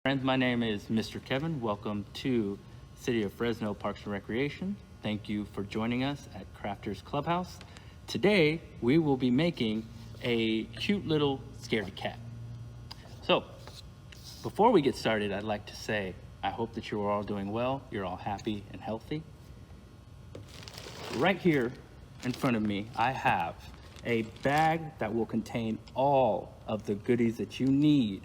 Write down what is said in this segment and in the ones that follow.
Friends, my name is Mr. Kevin. Welcome to City of Fresno Parks and Recreation. Thank you for joining us at Crafters Clubhouse. Today, we will be making a cute little scaredy cat. So, before we get started, I'd like to say, I hope that you're all doing well, you're all happy and healthy. Right here in front of me, I have a bag that will contain all of the goodies that you need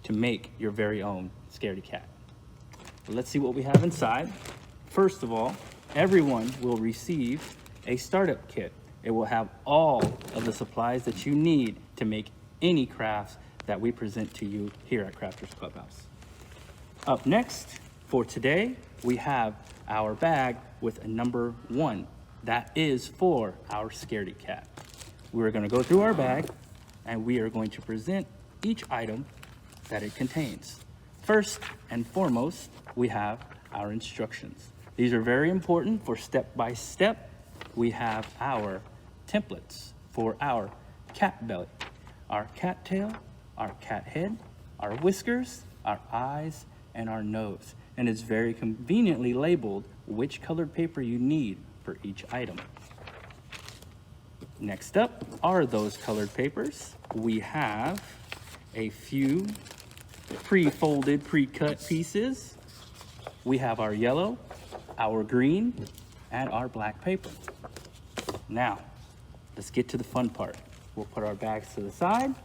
to make your very own scaredy cat. Let's see what we have inside. First of all, everyone will receive a startup kit. It will have all of the supplies that you need to make any crafts that we present to you here at Crafters Clubhouse. Up next, for today, we have our bag with a number 1. That is for our scaredy cat. We're gonna go through our bag and we are going to present each item that it contains. First and foremost, we have our instructions. These are very important for step-by-step. We have our templates for our cat belly, our cat tail, our cat head, our whiskers, our eyes, and our nose. And it's very conveniently labeled which colored paper you need for each item. Next up are those colored papers. We have a few pre-folded, pre-cut pieces. We have our yellow, our green, and our black paper. Now, let's get to the fun part. We'll put our bags to the side.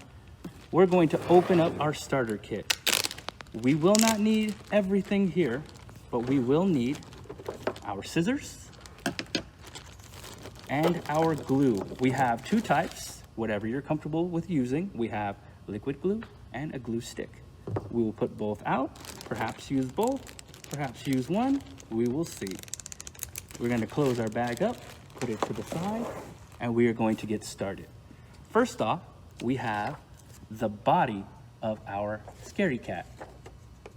We're going to open up our starter kit. We will not need everything here, but we will need our scissors and our glue. We have 2 types, whatever you're comfortable with using. We have liquid glue and a glue stick. We will put both out, perhaps use both, perhaps use one, we will see. We're gonna close our bag up, put it to the side, and we are going to get started. First off, we have the body of our scaredy cat.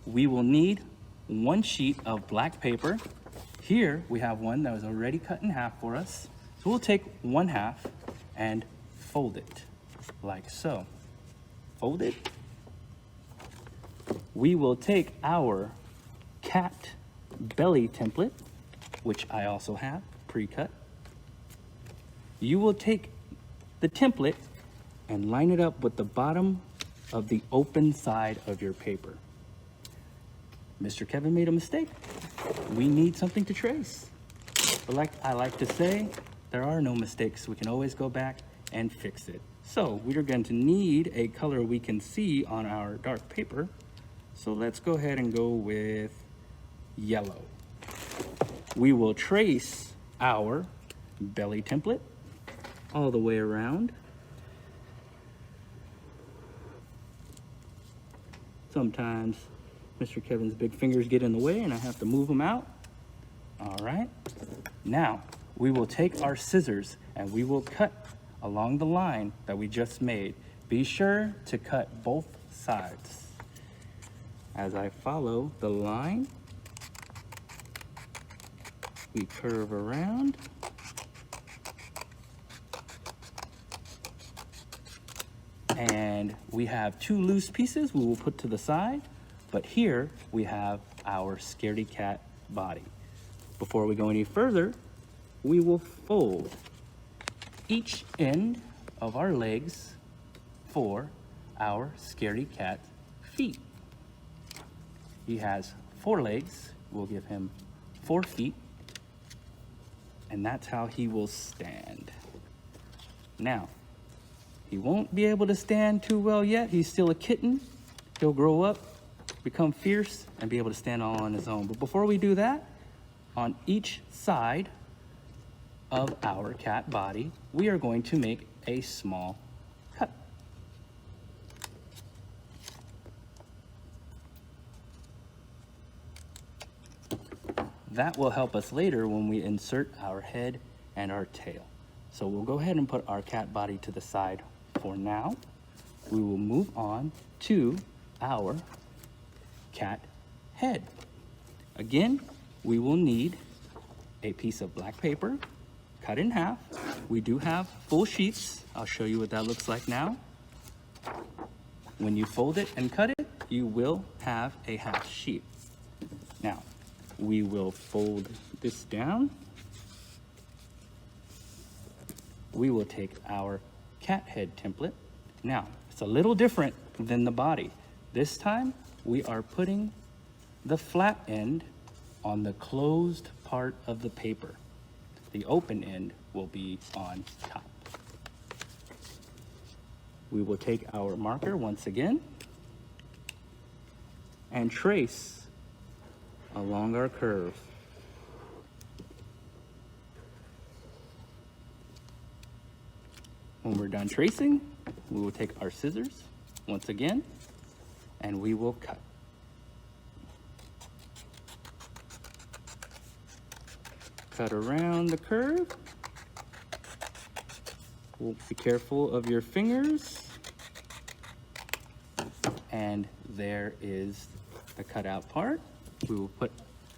We will need 1 sheet of black paper. Here we have one that was already cut in half for us. So we'll take 1/2 and fold it like so. Fold it. We will take our cat belly template, which I also have pre-cut. You will take the template and line it up with the bottom of the open side of your paper. Mr. Kevin made a mistake. We need something to trace. But like I like to say, there are no mistakes. We can always go back and fix it. So we are going to need a color we can see on our dark paper. So let's go ahead and go with yellow. We will trace our belly template all the way around. Sometimes Mr. Kevin's big fingers get in the way and I have to move them out. All right. Now we will take our scissors and we will cut along the line that we just made. Be sure to cut both sides. As I follow the line, we curve around. And we have 2 loose pieces we will put to the side, but here we have our scaredy cat body. Before we go any further, we will fold each end of our legs for our scaredy cat feet. He has 4 legs. We'll give him 4 feet. And that's how he will stand. Now, he won't be able to stand too well yet. He's still a kitten. He'll grow up, become fierce, and be able to stand all on his own. But before we do that, on each side of our cat body, we are going to make a small cut. That will help us later when we insert our head and our tail. So we'll go ahead and put our cat body to the side for now. We will move on to our cat head. Again, we will need a piece of black paper cut in half. We do have full sheets. I'll show you what that looks like now. When you fold it and cut it, you will have a half sheet. Now, we will fold this down. We will take our cat head template. Now, it's a little different than the body. This time, we are putting the flat end on the closed part of the paper. The open end will be on top. We will take our marker once again and trace along our curve. When we're done tracing, we will take our scissors once again and we will cut. Cut around the curve. We'll be careful of your fingers. And there is the cutout part. We will put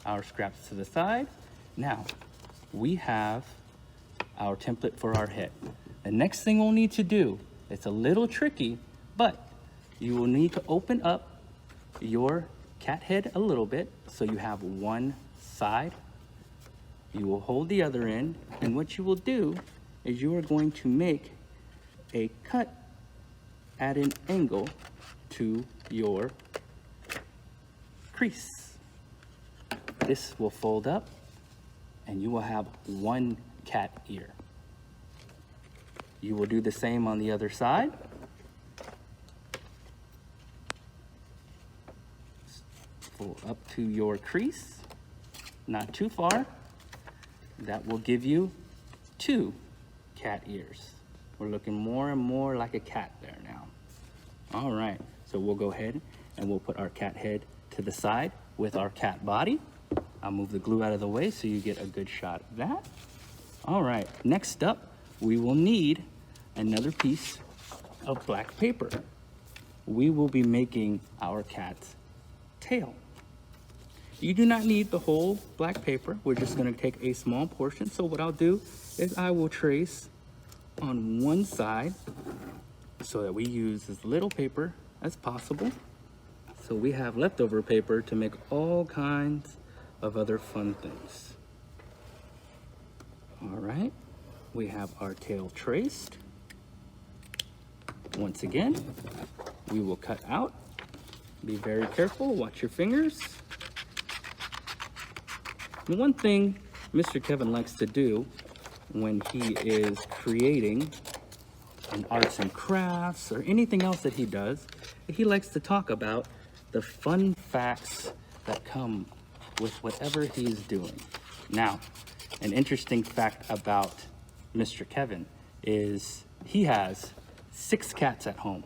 our scraps to the side. Now, we have our template for our head. The next thing we'll need to do, it's a little tricky, but you will need to open up your cat head a little bit so you have one side. You will hold the other end, and what you will do is you are going to make a cut at an angle to your crease. This will fold up and you will have one cat ear. You will do the same on the other side. Fold up to your crease, not too far. That will give you two cat ears. We're looking more and more like a cat there now. All right, so we'll go ahead and we'll put our cat head to the side with our cat body. I'll move the glue out of the way so you get a good shot of that. All right, next up, we will need another piece of black paper. We will be making our cat's tail. You do not need the whole black paper. We're just gonna take a small portion. So what I'll do is I will trace on one side so that we use as little paper as possible. So we have leftover paper to make all kinds of other fun things. All right, we have our tail traced. Once again, we will cut out. Be very careful, watch your fingers. And one thing Mr. Kevin likes to do when he is creating an arts and crafts or anything else that he does, he likes to talk about the fun facts that come with whatever he's doing. Now, an interesting fact about Mr. Kevin is he has 6 cats at home.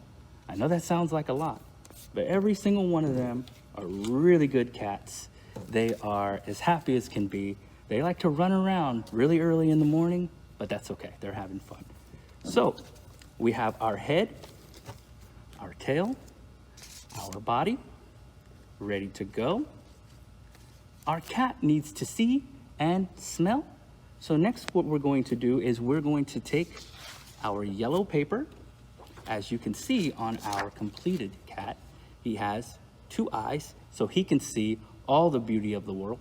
I know that sounds like a lot, but every single one of them are really good cats. They are as happy as can be. They like to run around really early in the morning, but that's okay. They're having fun. So we have our head, our tail, our body ready to go. Our cat needs to see and smell. So next what we're going to do is we're going to take our yellow paper. As you can see on our completed cat, he has 2 eyes so he can see all the beauty of the world,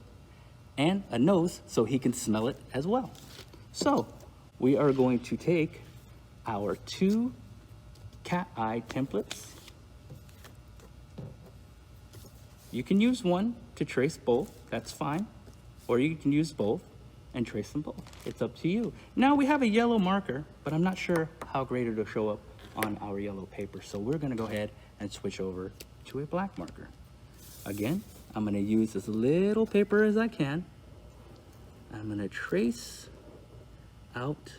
and a nose so he can smell it as well. So we are going to take our 2 cat eye templates. You can use one to trace both, that's fine, or you can use both and trace them both. It's up to you. Now we have a yellow marker, but I'm not sure how great it'll show up on our yellow paper, so we're gonna go ahead and switch over to a black marker. Again, I'm gonna use as little paper as I can. I'm gonna trace out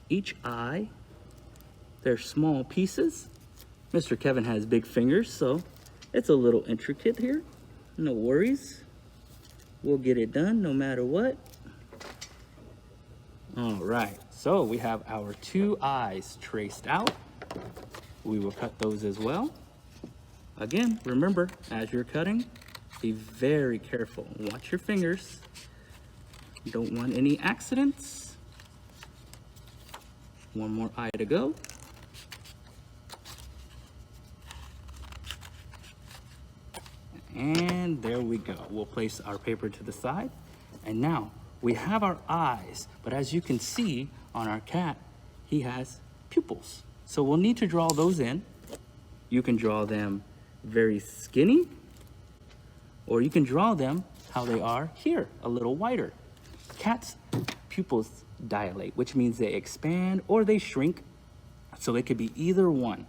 each eye. They're small pieces. Mr. Kevin has big fingers, so it's a little intricate here. No worries. We'll get it done no matter what. All right, so we have our 2 eyes traced out. We will cut those as well. Again, remember, as you're cutting, be very careful. Watch your fingers. You don't want any accidents. One more eye to go. And there we go. We'll place our paper to the side. And now we have our eyes, but as you can see on our cat, he has pupils. So we'll need to draw those in. You can draw them very skinny, or you can draw them how they are here, a little wider. Cats' pupils dilate, which means they expand or they shrink. So it could be either one.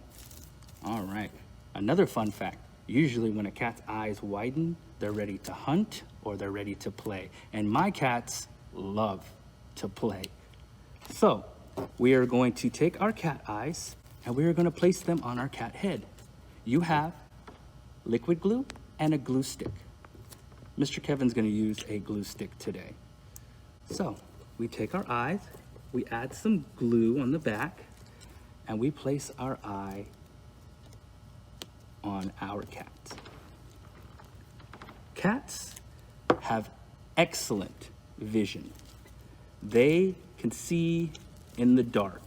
All right, another fun fact. Usually when a cat's eyes widen, they're ready to hunt or they're ready to play. And my cats love to play. So we are going to take our cat eyes and we are going to place them on our cat head. You have liquid glue and a glue stick. Mr. Kevin's going to use a glue stick today. So we take our eyes, we add some glue on the back, and we place our eye on our cat. Cats have excellent vision. They can see in the dark,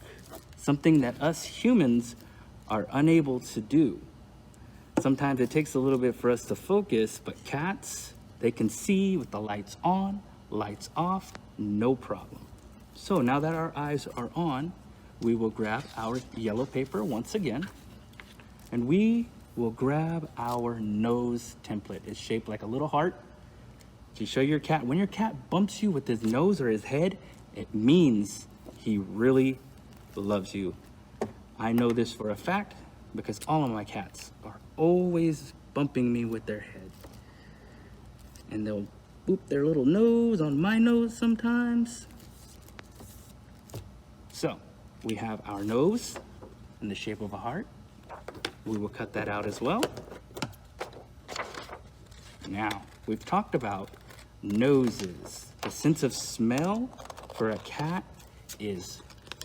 something that us humans are unable to do. Sometimes it takes a little bit for us to focus, but cats, they can see with the lights on, lights off, no problem. So now that our eyes are on, we will grab our yellow paper once again, and we will grab our nose template. It's shaped like a little heart. To show your cat, when your cat bumps you with his nose or his head, it means he really loves you. I know this for a fact because all of my cats are always bumping me with their head. And they'll boop their little nose on my nose sometimes. So we have our nose in the shape of a heart. We will cut that out as well. Now, we've talked about noses. The sense of smell for a cat is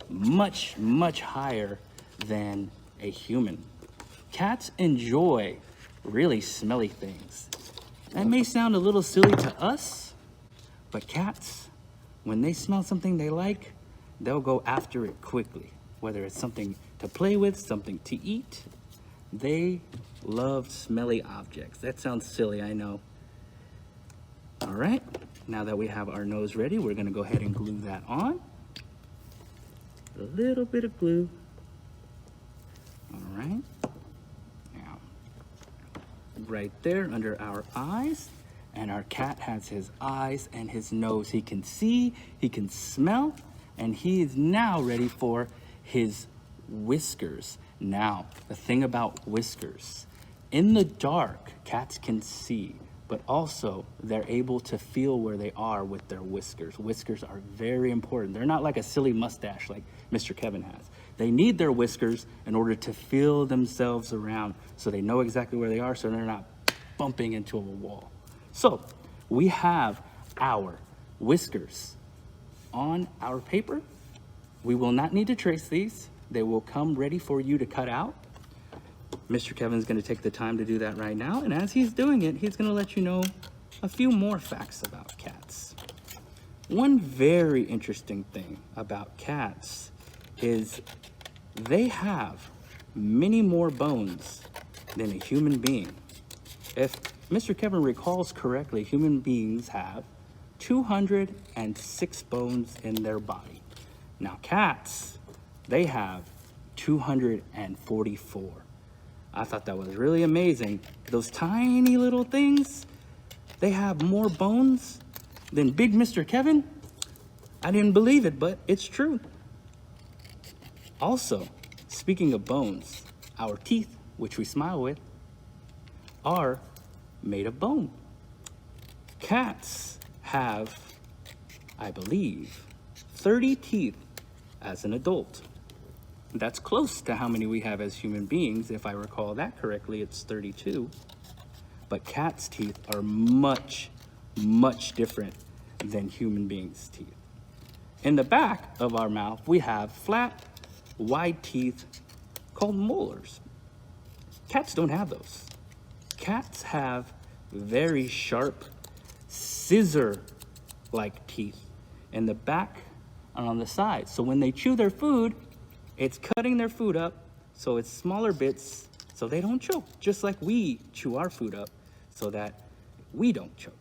much, much higher than a human. Cats enjoy really smelly things. That may sound a little silly to us, but cats, when they smell something they like, they'll go after it quickly. Whether it's something to play with, something to eat, they love smelly objects. That sounds silly, I know. All right, now that we have our nose ready, we're gonna go ahead and glue that on. A little bit of glue. All right. Now, right there under our eyes, and our cat has his eyes and his nose. He can see, he can smell, and he is now ready for his whiskers. Now, the thing about whiskers, in the dark, cats can see, but also they're able to feel where they are with their whiskers. Whiskers are very important. They're not like a silly mustache like Mr. Kevin has. They need their whiskers in order to feel themselves around so they know exactly where they are so they're not bumping into a wall. So we have our whiskers on our paper. We will not need to trace these. They will come ready for you to cut out. Mr. Kevin's gonna take the time to do that right now. And as he's doing it, he's gonna let you know a few more facts about cats. One very interesting thing about cats is they have many more bones than a human being. If Mr. Kevin recalls correctly, human beings have 206 bones in their body. Now cats, they have 244. I thought that was really amazing. Those tiny little things, they have more bones than big Mr. Kevin. I didn't believe it, but it's true. Also, speaking of bones, our teeth, which we smile with, are made of bone. Cats have, I believe, 30 teeth as an adult. That's close to how many we have as human beings. If I recall that correctly, it's 32. But cats' teeth are much, much different than human beings' teeth. In the back of our mouth, we have flat, wide teeth called molars. Cats don't have those. Cats have very sharp, scissor-like teeth in the back and on the side. So when they chew their food, it's cutting their food up, so it's smaller bits, so they don't choke, just like we chew our food up. so that we don't choke.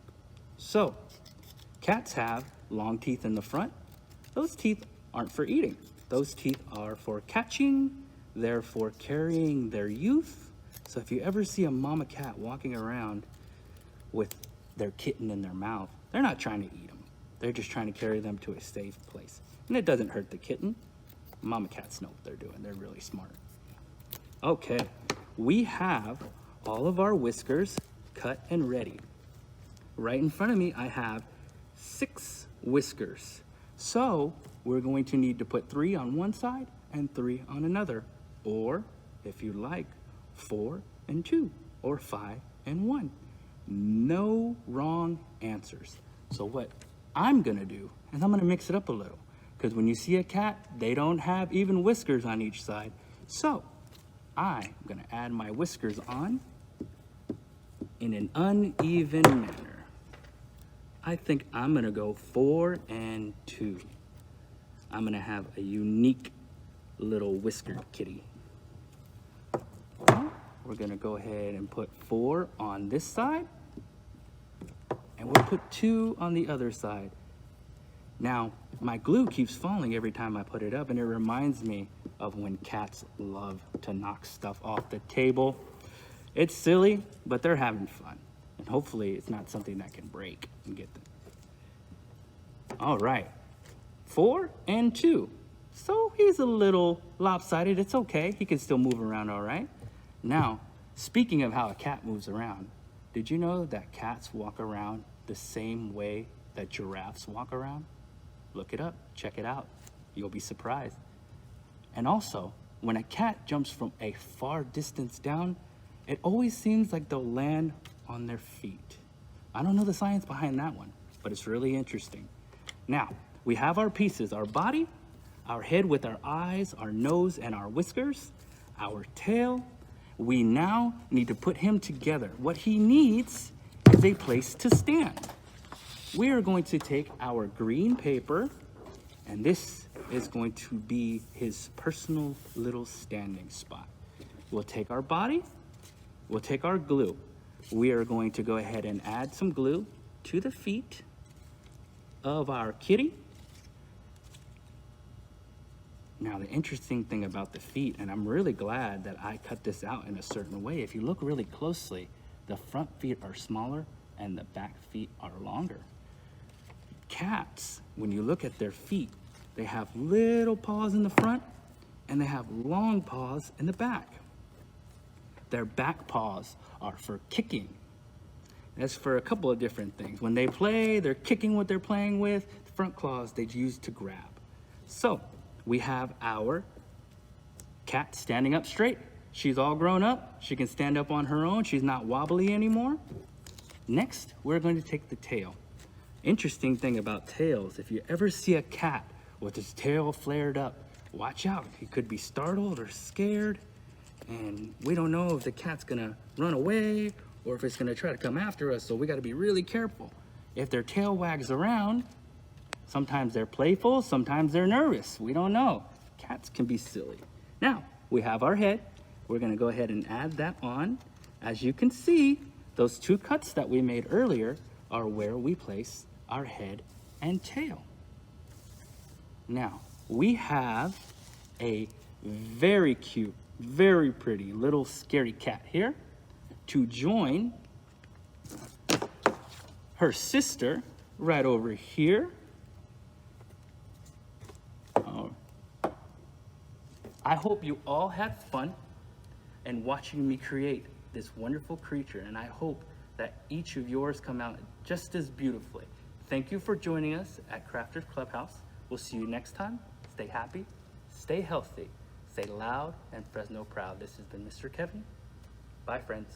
So, cats have long teeth in the front. Those teeth aren't for eating. Those teeth are for catching. They're for carrying their youth. So if you ever see a mama cat walking around with their kitten in their mouth, they're not trying to eat them. They're just trying to carry them to a safe place. And it doesn't hurt the kitten. Mama cats know what they're doing. They're really smart. Okay, we have all of our whiskers cut and ready. Right in front of me, I have 6 whiskers. So we're going to need to put 3 on one side and 3 on another. Or, if you like, 4 and 2, or 5 and 1. No wrong answers. So what I'm gonna do is I'm gonna mix it up a little. Because when you see a cat, they don't have even whiskers on each side. So I'm gonna add my whiskers on in an uneven manner. I think I'm gonna go 4 and 2. I'm gonna have a unique little whiskered kitty. We're gonna go ahead and put 4 on this side, and we'll put 2 on the other side. Now, my glue keeps falling every time I put it up, and it reminds me of when cats love to knock stuff off the table. It's silly, but they're having fun. And hopefully it's not something that can break and get them. All right, 4 and 2. So he's a little lopsided. It's okay, he can still move around all right. Now, speaking of how a cat moves around, did you know that cats walk around the same way that giraffes walk around? Look it up, check it out. You'll be surprised. And also, when a cat jumps from a far distance down, it always seems like they'll land on their feet. I don't know the science behind that one, but it's really interesting. Now, we have our pieces, our body, our head with our eyes, our nose, and our whiskers, our tail. We now need to put him together. What he needs is a place to stand. We are going to take our green paper, and this is going to be his personal little standing spot. We'll take our body, we'll take our glue. We are going to go ahead and add some glue to the feet of our kitty. Now, the interesting thing about the feet, and I'm really glad that I cut this out in a certain way, if you look really closely, the front feet are smaller and the back feet are longer. Cats, when you look at their feet, they have little paws in the front and they have long paws in the back. Their back paws are for kicking. That's for a couple of different things. When they play, they're kicking what they're playing with. The front claws they use to grab. So we have our cat standing up straight. She's all grown up. She can stand up on her own. She's not wobbly anymore. Next, we're going to take the tail. Interesting thing about tails, if you ever see a cat with his tail flared up, watch out. He could be startled or scared, and we don't know if the cat's gonna run away or if it's gonna try to come after us, so we gotta be really careful. If their tail wags around, sometimes they're playful, sometimes they're nervous. We don't know. Cats can be silly. Now, we have our head. We're gonna go ahead and add that on. As you can see, those 2 cuts that we made earlier are where we place our head and tail. Now, we have a very cute, very pretty little scaredy cat here to join her sister right over here. I hope you all had fun in watching me create this wonderful creature, and I hope that each of yours come out just as beautifully. Thank you for joining us at Crafters Clubhouse. We'll see you next time. Stay happy, stay healthy, stay loud, and Fresno proud. This has been Mr. Kevin. Bye, friends.